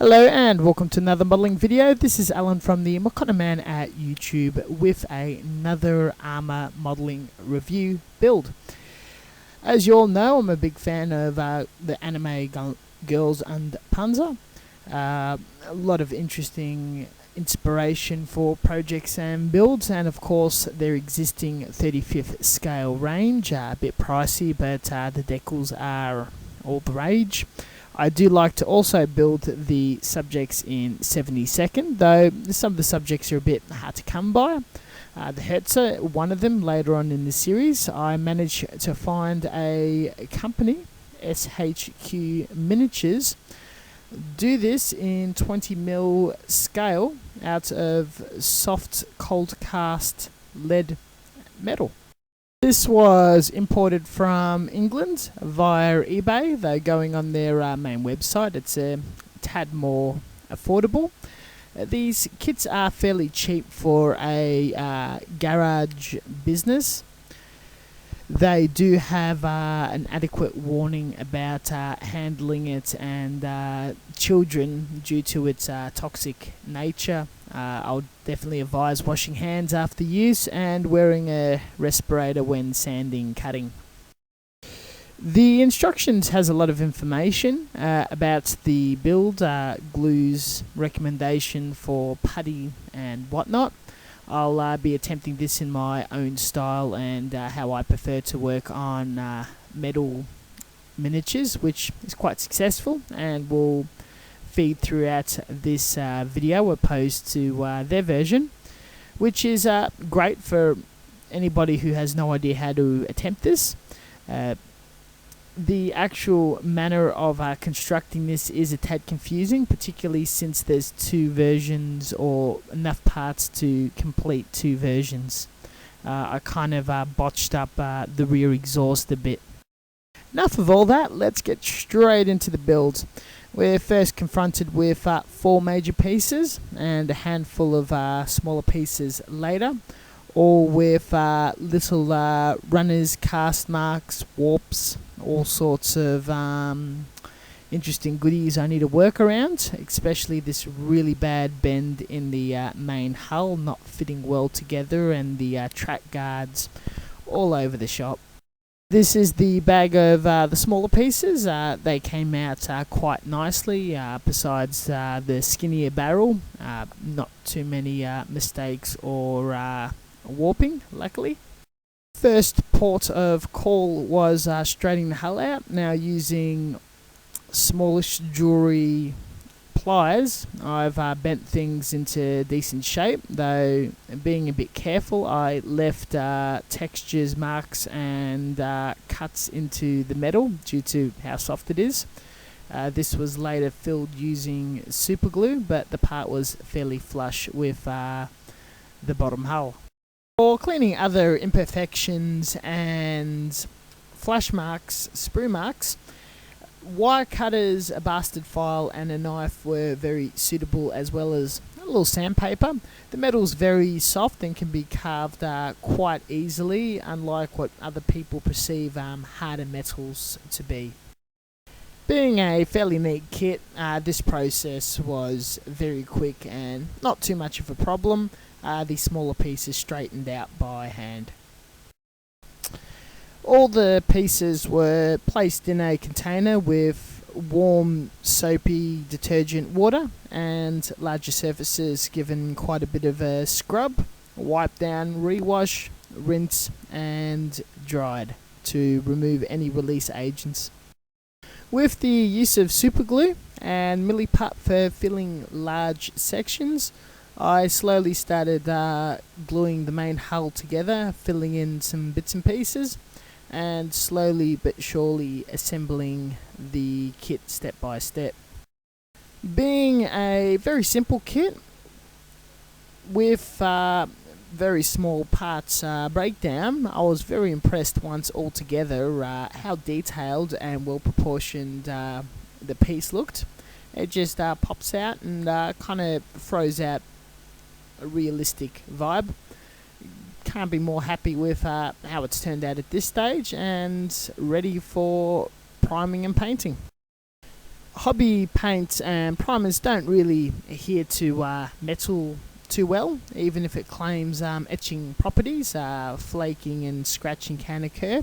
Hello and welcome to another modelling video. This is Alan from the Makona Man at YouTube with another armour modelling review build. As you all know, I'm a big fan of the anime girls and Panzer. A lot of interesting inspiration for projects and builds, and of course their existing 35th scale range. A bit pricey, but the decals are all the rage. I do like to also build the subjects in 72nd, though some of the subjects are a bit hard to come by. The Hetzer, one of them later on in the series, I managed to find a company, SHQ Miniatures, do this in 20mm scale out of soft cold cast lead metal. This was imported from England via eBay, though going on their main website it's a tad more affordable. These kits are fairly cheap for a garage business. They do have an adequate warning about handling it and children due to its toxic nature. I would definitely advise washing hands after use and wearing a respirator when sanding, cutting. The instructions has a lot of information about the build, glues, recommendation for putty and whatnot. I'll be attempting this in my own style and how I prefer to work on metal miniatures, which is quite successful and will feed throughout this video opposed to their version, which is great for anybody who has no idea how to attempt this. The actual manner of constructing this is a tad confusing, particularly since there's two versions or enough parts to complete two versions. I kind of botched up the rear exhaust a bit. Enough of all that, let's get straight into the build. We're first confronted with 4 major pieces and a handful of smaller pieces later, all with little runners, cast marks, warps, all sorts of interesting goodies I need to work around, especially this really bad bend in the main hull, not fitting well together, and the track guards all over the shop. This is the bag of the smaller pieces. They came out quite nicely, besides the skinnier barrel. Not too many mistakes or warping, luckily. First port of call was straightening the hull out. Now using smallish jewelry pliers, I've bent things into decent shape, though being a bit careful I left textures, marks and cuts into the metal due to how soft it is. This was later filled using super glue, but the part was fairly flush with the bottom hull. For cleaning other imperfections and flash marks, sprue marks, wire cutters, a bastard file and a knife were very suitable, as well as a little sandpaper. The metal's very soft and can be carved quite easily, unlike what other people perceive harder metals to be. Being a fairly neat kit, this process was very quick and not too much of a problem. The smaller pieces straightened out by hand. All the pieces were placed in a container with warm, soapy detergent water, and larger surfaces given quite a bit of a scrub, wipe down, rewash, rinse and dried to remove any release agents. With the use of super glue and milliput for filling large sections, I slowly started gluing the main hull together, filling in some bits and pieces, and slowly but surely assembling the kit step by step. Being a very simple kit with very small parts breakdown, I was very impressed once all together how detailed and well proportioned the piece looked. It just pops out and kind of throws out a realistic vibe. Can't be more happy with how it's turned out at this stage, and ready for priming and painting. hobby paints and primers don't really adhere to metal too well, even if it claims etching properties. Flaking and scratching can occur.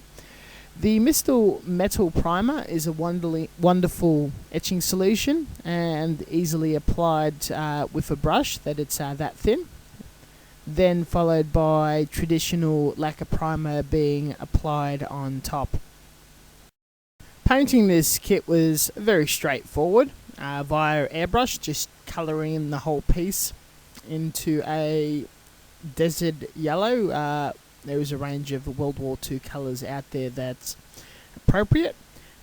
The Mistel Metal Primer is a wonderful etching solution and easily applied with a brush that it's that thin. Then followed by traditional lacquer primer being applied on top. Painting this kit was very straightforward via airbrush, just colouring the whole piece into a desert yellow. There is a range of World War II colours out there that's appropriate.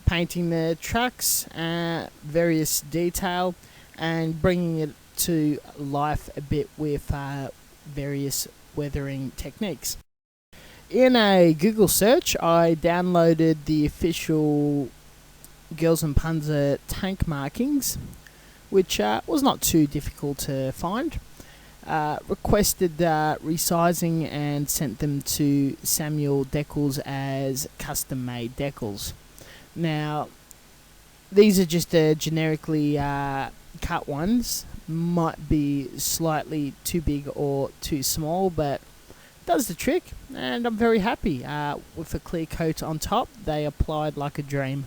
Painting the trucks, various detail, and bringing it to life a bit with various weathering techniques. In a Google search, I downloaded the official Decals and Panzer tank markings, which was not too difficult to find. Requested resizing and sent them to Samuel Decals as custom-made decals. Now, these are just generically cut ones. Might be slightly too big or too small, but does the trick, and I'm very happy. With a clear coat on top, they applied like a dream.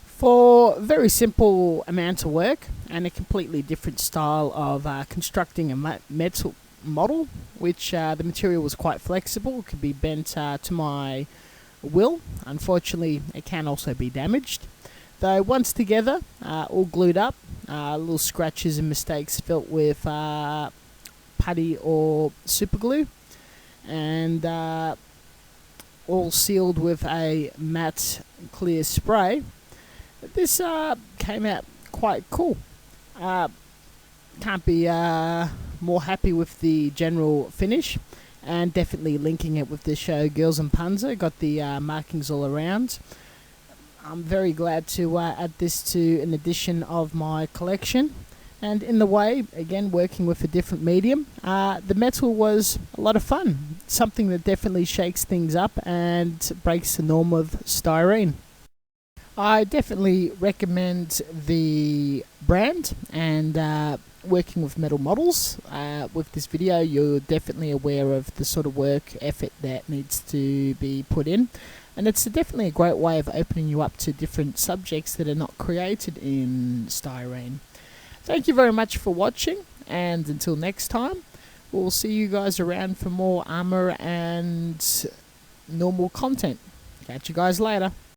For very simple amount of work and a completely different style of constructing a metal model, which the material was quite flexible, could be bent to my will. Unfortunately, it can also be damaged. Though once together, all glued up, little scratches and mistakes filled with putty or super glue, and all sealed with a matte clear spray. This came out quite cool. Can't be more happy with the general finish, and definitely linking it with the show Decals and Panzer. Got the markings all around. I'm very glad to add this to an edition of my collection. And in the way, again, working with a different medium, the metal was a lot of fun. Something that definitely shakes things up and breaks the norm of styrene. I definitely recommend the brand and working with metal models. With this video, you're definitely aware of the sort of work effort that needs to be put in. And it's definitely a great way of opening you up to different subjects that are not created in styrene. Thank you very much for watching, and until next time, we'll see you guys around for more armour and normal content. Catch you guys later.